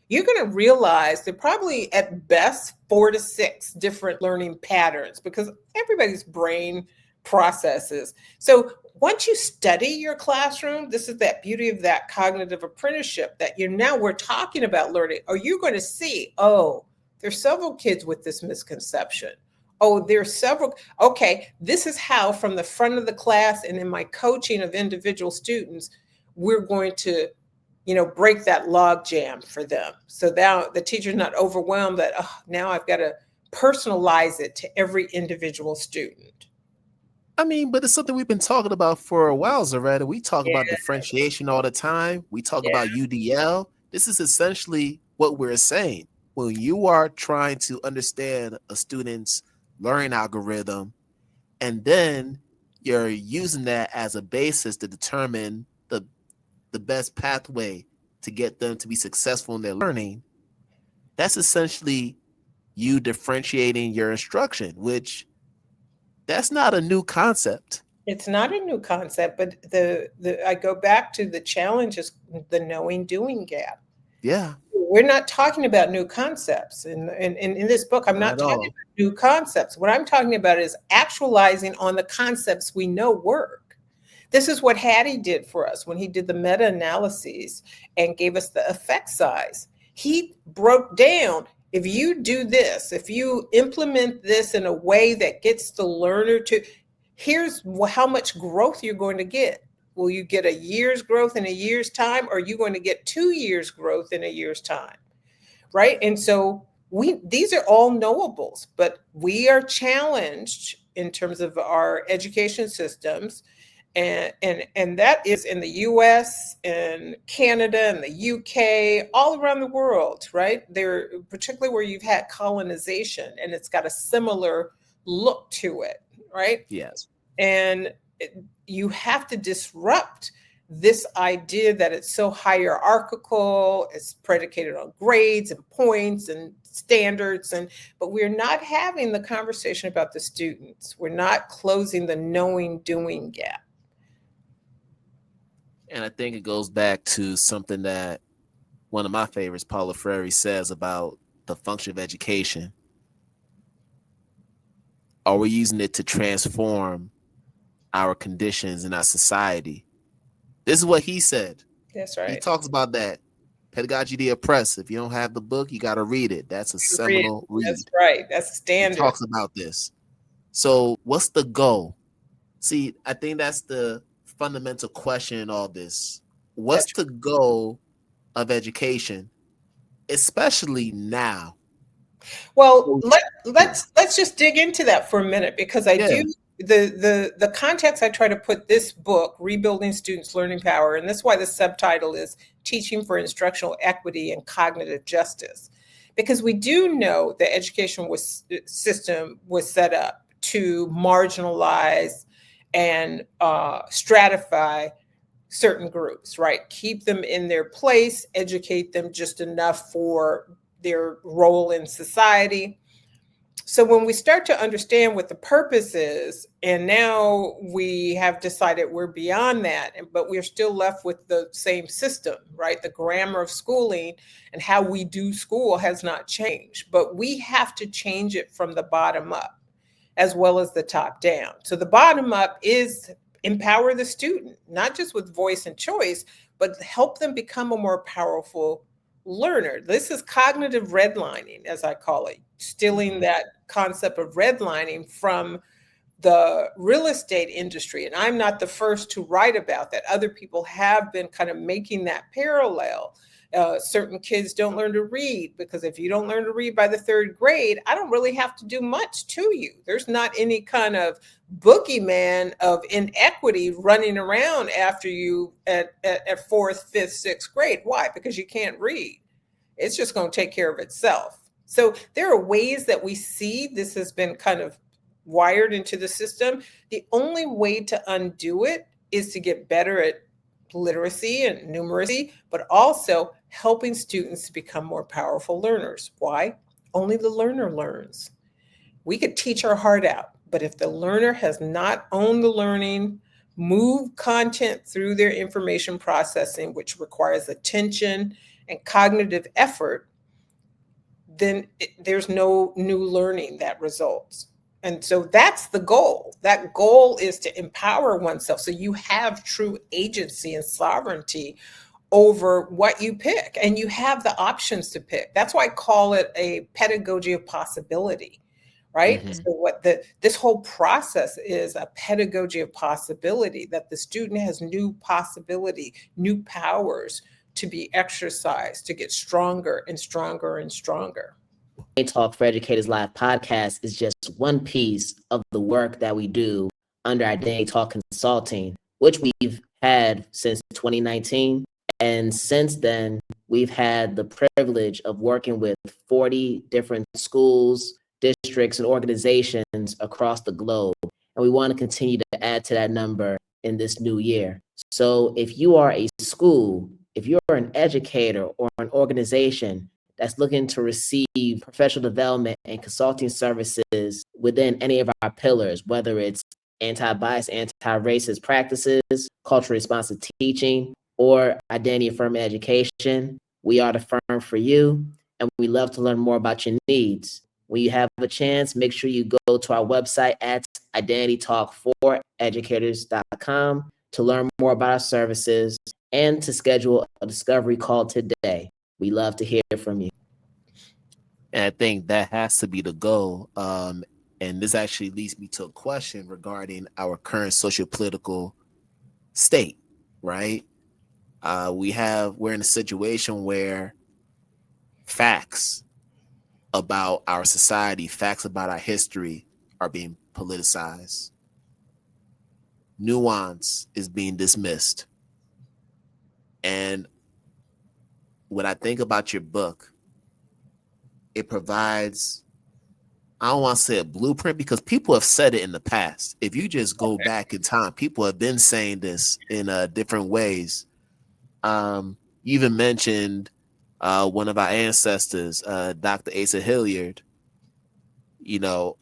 You're going to realize there are probably at best 4 to 6 different learning patterns, because everybody's brain processes. So once you study your classroom, this is that beauty of that cognitive apprenticeship, that we're talking about learning. Are you going to see, oh, there's several kids with this misconception. Oh, there's several. Okay, this is how, from the front of the class and in my coaching of individual students, we're going to, break that log jam for them. So now the teacher's not overwhelmed that, oh, now I've got to personalize it to every individual student. I mean, but it's something we've been talking about for a while, Zaretta. We talk Yeah, about differentiation all the time. We talk yeah, about UDL. This is essentially what we're saying. When you are trying to understand a student's learning algorithm, and then you're using that as a basis to determine the best pathway to get them to be successful in their learning, that's essentially you differentiating your instruction, which that's not a new concept. it's not a new concept, but I go back to the challenge is the knowing doing gap. Yeah, We're not talking about new concepts. In this book, I'm not not at talking all. about new concepts. What I'm talking about is actualizing on the concepts we know work. This is what Hattie did for us when he did the meta-analyses and gave us the effect size. He broke down, if you do this, if you implement this in a way that gets the learner to, here's how much growth you're going to get. Will you get a year's growth in a year's time, or are you going to get 2 years growth in a year's time? Right? And so these are all knowables, but we are challenged in terms of our education systems. And that is in the US and Canada and the UK, all around the world, right? There, particularly where you've had colonization and it's got a similar look to it, right? Yes. And you have to disrupt this idea that it's so hierarchical, it's predicated on grades and points and standards, but we're not having the conversation about the students. We're not closing the knowing doing gap. And I think it goes back to something that one of my favorites, Paulo Freire, says about the function of education. Are we using it to transform our conditions in our society? This is what he said. That's right. He talks about that. Pedagogy of the Oppressed. If you don't have the book, you got to read it. That's a seminal read. That's right. That's standard. He talks about this. So what's the goal? See, I think that's the fundamental question in all this. What's the goal of education, especially now? Well, let's just dig into that for a minute, because I do the context I try to put this book, Rebuilding Students' Learning Power, and that's why the subtitle is Teaching for Instructional Equity and Cognitive Justice, because we do know the education system was set up to marginalize and stratify certain groups, right? Keep them in their place, educate them just enough for their role in society. So when we start to understand what the purpose is, and now we have decided we're beyond that, but we're still left with the same system, right? The grammar of schooling and how we do school has not changed, but we have to change it from the bottom up as well as the top down. So the bottom up is empower the student, not just with voice and choice, but help them become a more powerful learner. This is cognitive redlining, as I call it, stealing that concept of redlining from the real estate industry. And I'm not the first to write about that. Other people have been kind of making that parallel. Certain kids don't learn to read because if you don't learn to read by the third grade, I don't really have to do much to you. There's not any kind of boogeyman of inequity running around after you at fourth, fifth, sixth grade. Why? Because you can't read. It's just going to take care of itself. So there are ways that we see this has been kind of wired into the system. The only way to undo it is to get better at literacy and numeracy, but also helping students to become more powerful learners. Why? Only the learner learns. We could teach our heart out, but if the learner has not owned the learning, moved content through their information processing, which requires attention and cognitive effort, then there's no new learning that results. And so that's the goal. That goal is to empower oneself so you have true agency and sovereignty over what you pick, and you have the options to pick. That's why I call it a pedagogy of possibility, right? Mm-hmm. So what this whole process is a pedagogy of possibility, that the student has new possibility, new powers to be exercised, to get stronger and stronger and stronger. Talk for Educators Live podcast is just one piece of the work that we do under Identity Talk Consulting, which we've had since 2019. And since then, we've had the privilege of working with 40 different schools, districts, and organizations across the globe. And we want to continue to add to that number in this new year. So if you are a school, if you're an educator or an organization that's looking to receive professional development and consulting services within any of our pillars, whether it's anti-bias, anti-racist practices, culturally responsive teaching, or identity affirming education, we are the firm for you, and we love to learn more about your needs. When you have a chance, make sure you go to our website at IdentityTalk4Educators.com to learn more about our services and to schedule a discovery call today. We love to hear from you. And I think that has to be the goal. And this actually leads me to a question regarding our current socio-political state, right? We're in a situation where facts about our society, facts about our history are being politicized. Nuance is being dismissed. And when I think about your book, it provides I don't want to say a blueprint because people have said it in the past. If you just go back in time, people have been saying this in different ways. You even mentioned one of our ancestors, Dr. Asa Hilliard. You know,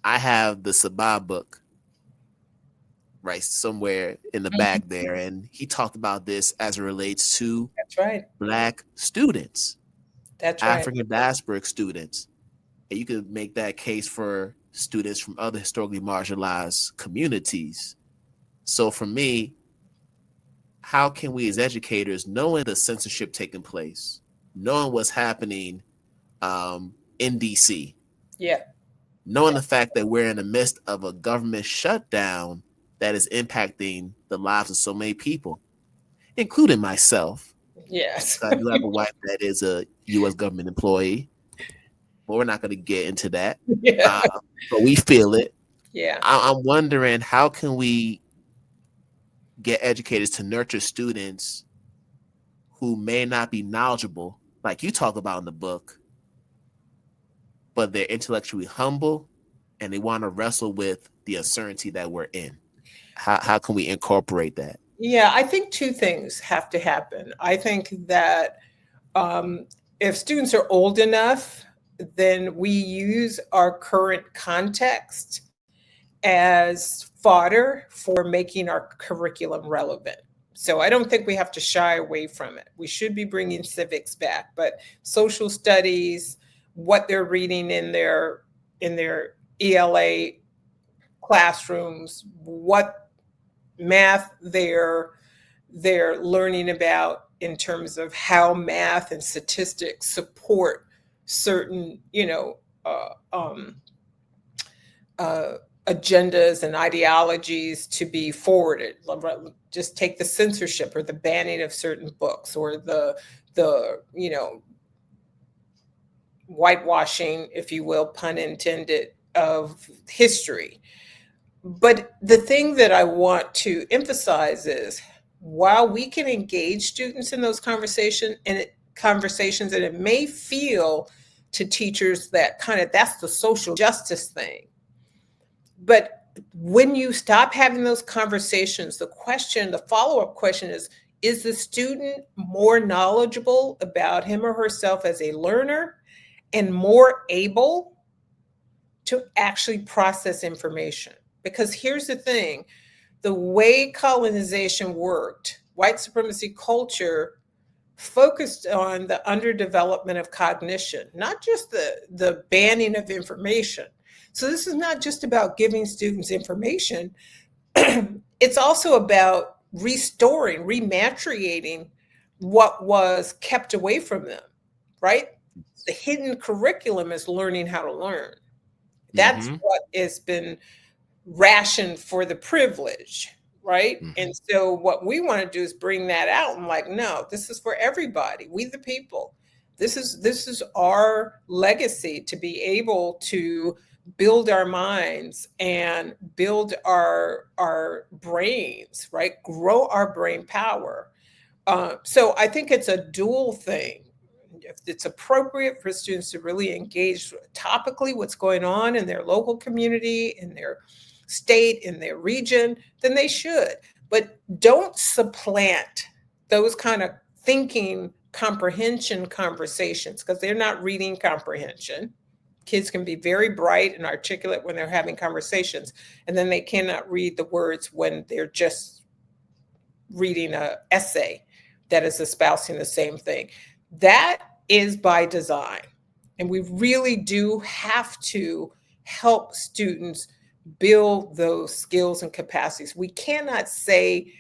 I have the Sabah book right somewhere in the back there, and he talked about this as it relates to That's right. Black students, That's right. African diasporic students. And you could make that case for students from other historically marginalized communities. So for me, how can we as educators, knowing the censorship taking place, knowing what's happening in DC, Yeah. knowing the fact that we're in the midst of a government shutdown that is impacting the lives of so many people, including myself. Yes. I do have a wife that is a U.S. government employee, but we're not going to get into that. Yeah. But we feel it. Yeah. I'm wondering, how can we get educators to nurture students who may not be knowledgeable, like you talk about in the book, but they're intellectually humble and they want to wrestle with the uncertainty that we're in? How can we incorporate that? Yeah, I think two things have to happen. I think that if students are old enough, then we use our current context as fodder for making our curriculum relevant. So I don't think we have to shy away from it. We should be bringing civics back, but social studies, what they're reading in their ELA classrooms, what math they're learning about in terms of how math and statistics support certain, agendas and ideologies to be forwarded. Just take the censorship or the banning of certain books, or the whitewashing, if you will, pun intended, of history. But the thing that I want to emphasize is, while we can engage students in those conversations, and it may feel to teachers that that's the social justice thing. But when you stop having those conversations, the follow-up question is the student more knowledgeable about him or herself as a learner and more able to actually process information? Because here's the thing, the way colonization worked, white supremacy culture focused on the underdevelopment of cognition, not just the banning of information. So this is not just about giving students information. It's also about restoring, rematriating what was kept away from them, right? The hidden curriculum is learning how to learn. That's what has been rationed for the privilege, right? And so what we want to do is bring that out and no, this is for everybody. We the people. This is our legacy, to be able to build our minds and build our brains, right? Grow our brain power. So I think it's a dual thing. If it's appropriate for students to really engage topically what's going on in their local community, in their state, in their region, then they should. But don't supplant those kind of thinking comprehension conversations, because they're not reading comprehension. Kids can be very bright and articulate when they're having conversations, and then they cannot read the words when they're just reading an essay that is espousing the same thing. That is by design. And we really do have to help students build those skills and capacities. We cannot say,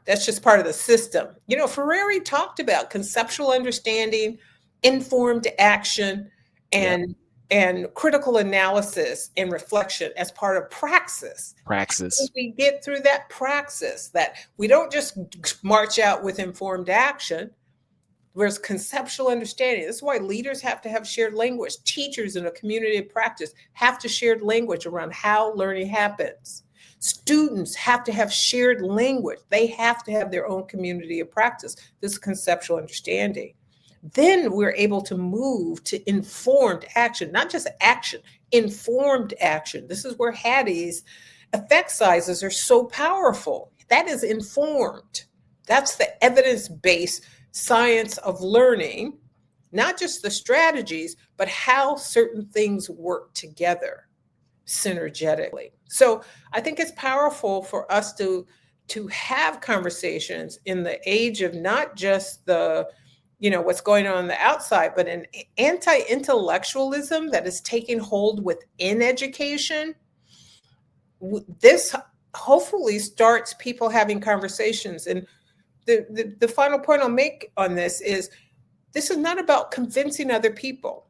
that's just part of the system. Freire talked about conceptual understanding, informed action, and critical analysis and reflection as part of praxis. If we get through that praxis, that we don't just march out with informed action, whereas conceptual understanding. This is why leaders have to have shared language. Teachers in a community of practice have to shared language around how learning happens. Students have to have shared language. They have to have their own community of practice. This is conceptual understanding. then we're able to move to informed action, not just action, informed action. This is where Hattie's effect sizes are so powerful. That is informed. That's the evidence-based science of learning, not just the strategies, but how certain things work together synergetically. So I think it's powerful for us to have conversations in the age of not just the what's going on the outside, but an anti-intellectualism that is taking hold within education. This hopefully starts people having conversations. And the final point I'll make on this is not about convincing other people.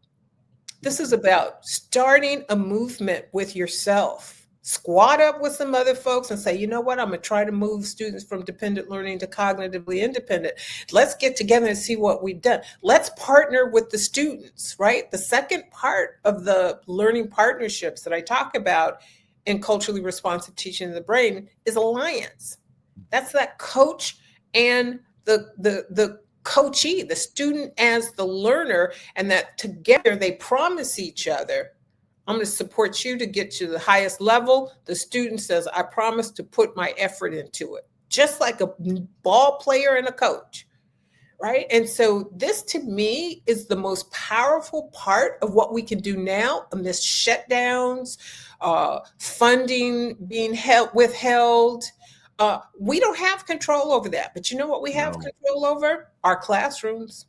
This is about starting a movement with yourself. Squat up with some other folks and say, you know what, I'm going to try to move students from dependent learning to cognitively independent. Let's get together and see what we've done. Let's partner with the students, right? The second part of the learning partnerships that I talk about in culturally responsive teaching of the brain is alliance. That's that coach and the coachee, the student as the learner, and that together they promise each other, I'm going to support you to get to the highest level. The student says, I promise to put my effort into it, just like a ball player and a coach, right? And so this to me is the most powerful part of what we can do now amidst shutdowns, funding being withheld. We don't have control over that, but you know what we have control over? Our classrooms.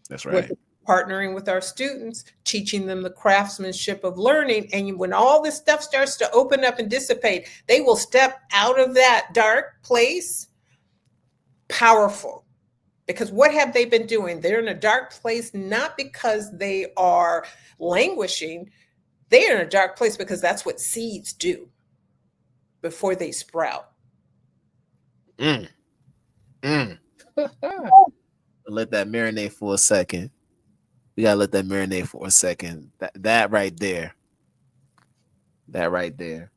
That's right. Partnering with our students, teaching them the craftsmanship of learning. And when all this stuff starts to open up and dissipate, they will step out of that dark place powerful. Because what have they been doing? They're in a dark place, not because they are languishing. They're in a dark place because that's what seeds do before they sprout. Let that marinate for a second. We gotta let that marinate for a second. That right there. That right there.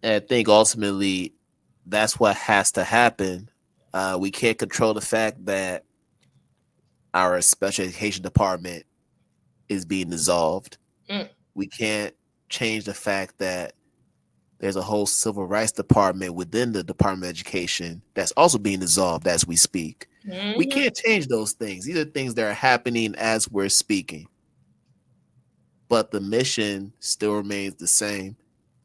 And I think ultimately that's what has to happen. We can't control the fact that our special education department is being dissolved. We can't change the fact that there's a whole civil rights department within the Department of Education that's also being dissolved as we speak. We can't change those things. These are things that are happening as we're speaking. But the mission still remains the same.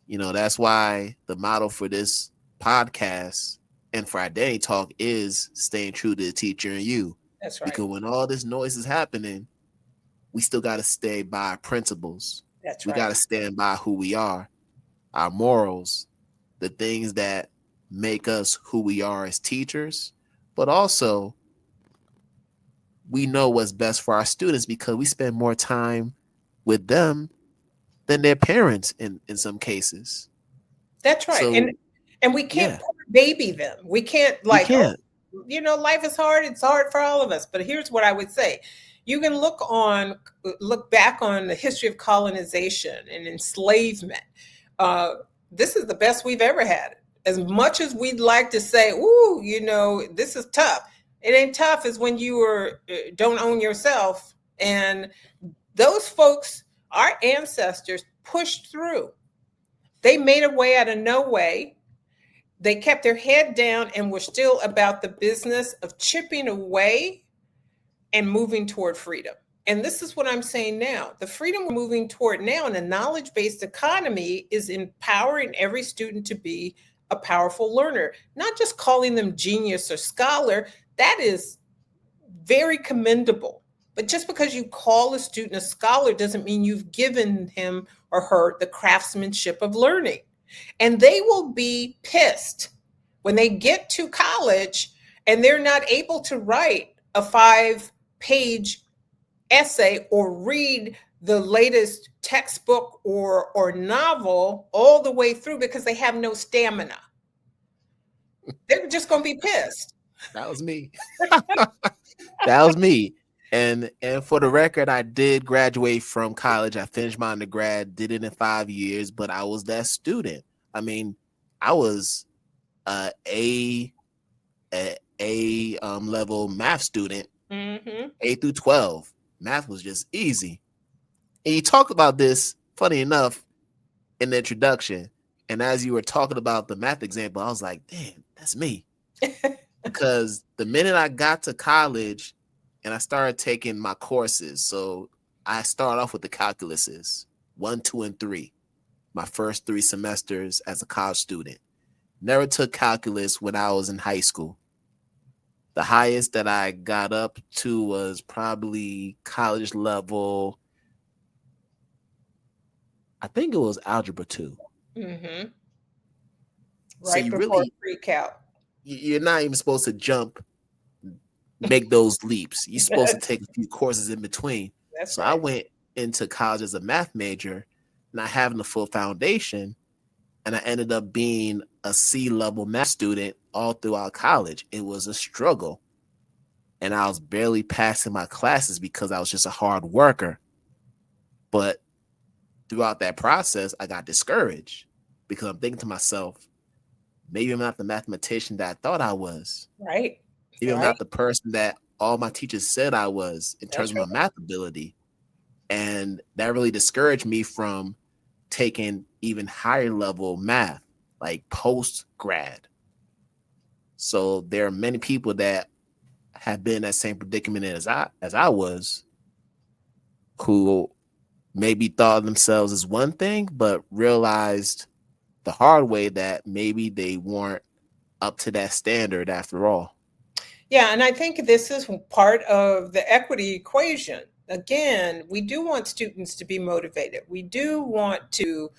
That's why the motto for this podcast and for Identity Talk is staying true to the teacher and you. That's right. Because when all this noise is happening, we still got to stay by our principles. That's right. We got to stand by who we are, our morals, the things that make us who we are as teachers, but also we know what's best for our students because we spend more time with them than their parents in some cases. That's right. So, and we can't baby them. We can't life is hard. It's hard for all of us. But here's what I would say. You can look back on the history of colonization and enslavement. This is the best we've ever had. As much as we'd like to say, ooh, this is tough. It ain't tough as when you don't own yourself. And those folks, our ancestors, pushed through. They made a way out of no way. They kept their head down and were still about the business of chipping away and moving toward freedom. And this is what I'm saying now. The freedom we're moving toward now in a knowledge-based economy is empowering every student to be a powerful learner, not just calling them genius or scholar. That is very commendable. But just because you call a student a scholar doesn't mean you've given him or her the craftsmanship of learning. And they will be pissed when they get to college and they're not able to write a 5-page essay or read the latest textbook or novel all the way through because they have no stamina. They're just going to be pissed. That was me. That was me. And for the record, I did graduate from college. I finished my undergrad, did it in 5 years, but I was that student. I mean, I was a level math student Mm-hmm. 8 through 12, math was just easy. And you talked about this, funny enough, in the introduction. And as you were talking about the math example, I was like, damn, that's me. Because the minute I got to college and I started taking my courses, so I started off with the calculuses, 1, 2, and 3, my first 3 semesters as a college student. Never took calculus when I was in high school. The highest that I got up to was probably college level. I think it was algebra 2. Mm-hmm. So Right you before really, pre-cal. you're not even supposed to make those leaps. You're supposed to take a few courses in between. That's So I right. went into college as a math major, not having the full foundation, and I ended up being a C-level math student all throughout college. It was a struggle, and I was barely passing my classes because I was just a hard worker. But throughout that process, I got discouraged because I'm thinking to myself, maybe I'm not the mathematician that I thought I was. Right. Maybe I'm Right. not the person that all my teachers said I was in terms That's of my right. math ability. And that really discouraged me from taking even higher level math, like post grad. So there are many people that have been in that same predicament as I was, who maybe thought of themselves as one thing, but realized the hard way that maybe they weren't up to that standard after all. Yeah, and I think this is part of the equity equation. Again, we do want students to be motivated. We do want to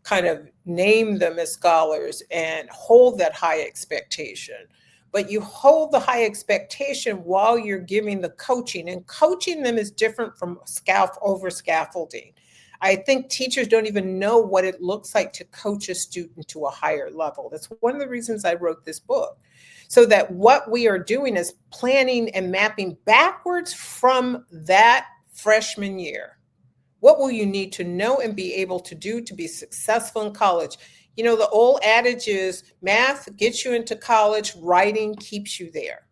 kind of name them as scholars and hold that high expectation. But you hold the high expectation while you're giving the coaching, and coaching them is different from over scaffolding. I think teachers don't even know what it looks like to coach a student to a higher level. That's one of the reasons I wrote this book, so that what we are doing is planning and mapping backwards from that freshman year. What will you need to know and be able to do to be successful in college? You know, the old adage is math gets you into college, writing keeps you there.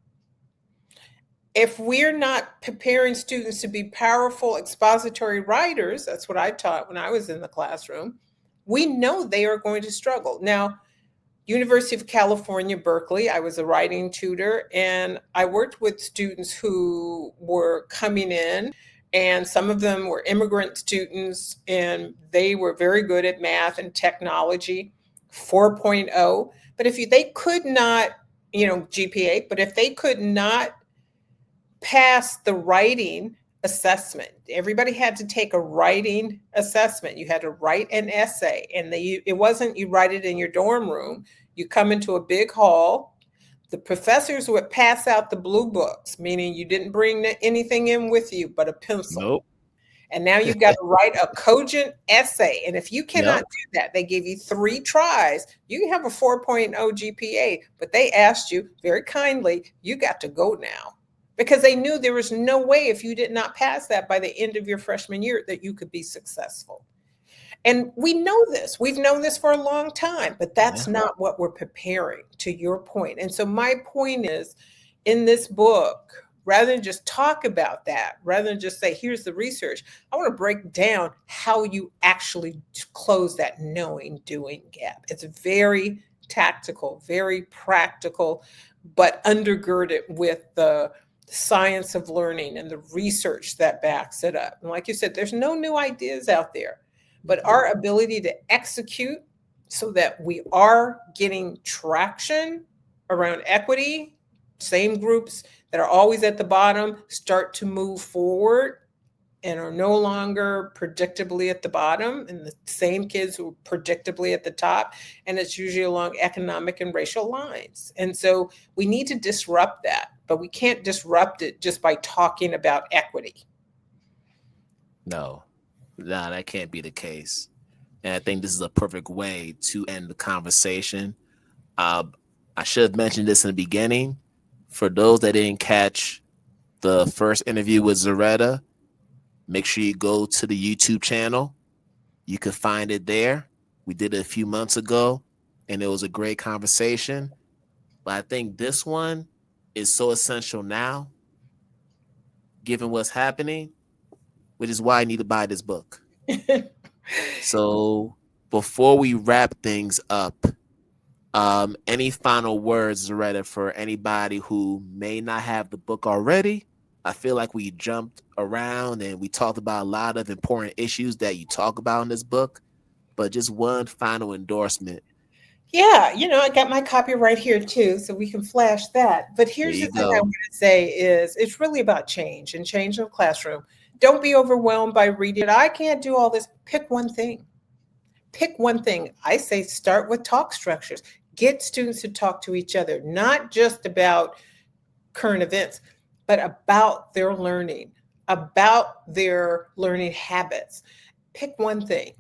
If we're not preparing students to be powerful expository writers, that's what I taught when I was in the classroom, we know they are going to struggle. Now, University of California, Berkeley, I was a writing tutor, and I worked with students who were coming in, and some of them were immigrant students, and they were very good at math and technology, 4.0. But if they could not, GPA, but if they could not pass the writing assessment, everybody had to take a writing assessment. You had to write an essay, and it wasn't you write it in your dorm room. You come into a big hall. The professors would pass out the blue books, meaning you didn't bring anything in with you but a pencil. Nope. And now you've got to write a cogent essay. And if you cannot Yep. do that, they give you 3 tries. You can have a 4.0 GPA, but they asked you very kindly, you got to go now. Because they knew there was no way, if you did not pass that by the end of your freshman year, that you could be successful. And we know this. We've known this for a long time, but that's Yeah. not what we're preparing, to your point. And so my point is, in this book, rather than just talk about that, rather than just say, here's the research, I want to break down how you actually close that knowing doing gap. It's very tactical, very practical, but undergirded with the science of learning and the research that backs it up. And like you said, there's no new ideas out there, but our ability to execute so that we are getting traction around equity, same groups that are always at the bottom start to move forward and are no longer predictably at the bottom, and the same kids who are predictably at the top, and it's usually along economic and racial lines. And so we need to disrupt that, but we can't disrupt it just by talking about equity. No, that can't be the case. And I think this is a perfect way to end the conversation. I should have mentioned this in the beginning. For those that didn't catch the first interview with Zaretta, make sure you go to the YouTube channel. You can find it there. We did it a few months ago, and it was a great conversation. But I think this one is so essential now given what's happening, which is why I need to buy this book. So before we wrap things up, any final words, Zaretta, for anybody who may not have the book already? I feel like we jumped around and we talked about a lot of important issues that you talk about in this book, but just one final endorsement. Yeah, I got my copy right here too, so we can flash that. But here's the thing I want to say is it's really about change and change in the classroom. Don't be overwhelmed by reading. I can't do all this. Pick one thing. Pick one thing. I say start with talk structures. Get students to talk to each other, not just about current events, but about their learning habits. Pick one thing.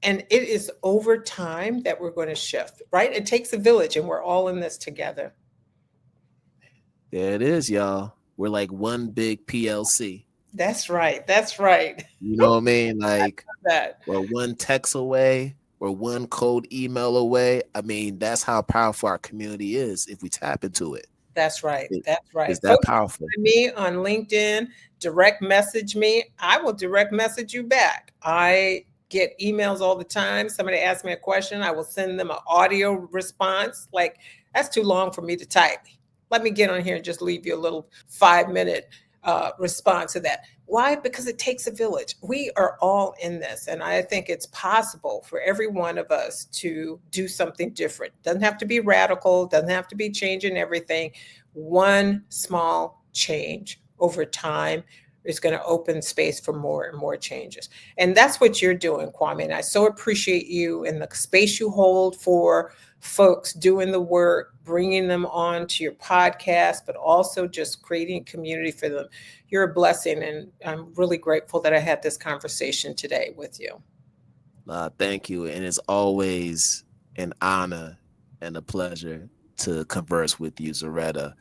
And it is over time that we're going to shift, right? It takes a village and we're all in this together. There it is, y'all. We're like one big PLC. That's right. That's right. You know what I mean? Like we're one text away, we're one cold email away. I mean, that's how powerful our community is if we tap into it. That's right. That's right. It's that powerful. Me on LinkedIn, direct message me. I will direct message you back. I get emails all the time. Somebody asks me a question, I will send them an audio response. Like, that's too long for me to type. Let me get on here and just leave you a little 5-minute response to that. Why? Because it takes a village. We are all in this. And I think it's possible for every one of us to do something different. Doesn't have to be radical, doesn't have to be changing everything. One small change over time is going to open space for more and more changes. And that's what you're doing, Kwame. And I so appreciate you and the space you hold for folks doing the work, bringing them on to your podcast, but also just creating community for them. You're a blessing. And I'm really grateful that I had this conversation today with you. Thank you. And it's always an honor and a pleasure to converse with you, Zaretta.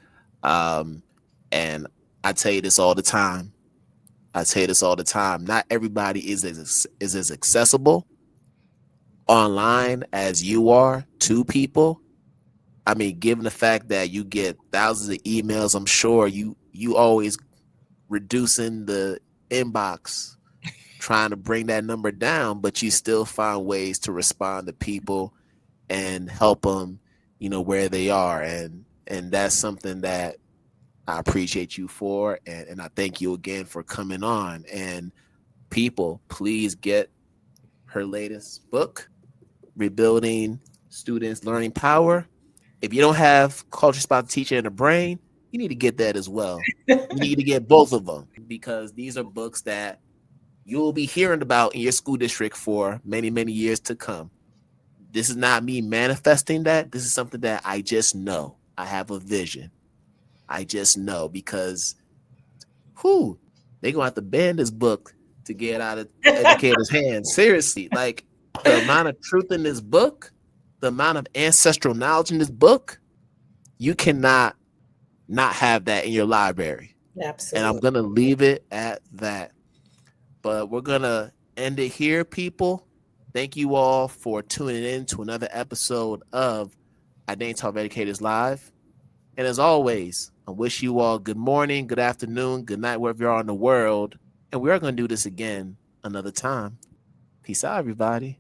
And I tell you this all the time. Not everybody is as accessible online as you are to people. I mean, given the fact that you get thousands of emails, I'm sure you always reducing the inbox, trying to bring that number down, but you still find ways to respond to people and help them, where they are. And that's something that I appreciate you for, and I thank you again for coming on. And people, please get her latest book, Rebuilding Students' Learning Power. If you don't have Culture Spot Teacher in the Brain, you need to get that as well. You need to get both of them, because these are books that you'll be hearing about in your school district for many, many years to come. This is not me manifesting that. This is something that I just know. I have a vision. I just know, because they gonna have to ban this book to get out of educators' hands. Seriously, like the amount of truth in this book, the amount of ancestral knowledge in this book, you cannot not have that in your library. Absolutely. And I'm gonna leave it at that. But we're gonna end it here, people. Thank you all for tuning in to another episode of IDTALK4ED Educators Live. And as always, I wish you all good morning, good afternoon, good night, wherever you are in the world. And we are going to do this again another time. Peace out, everybody.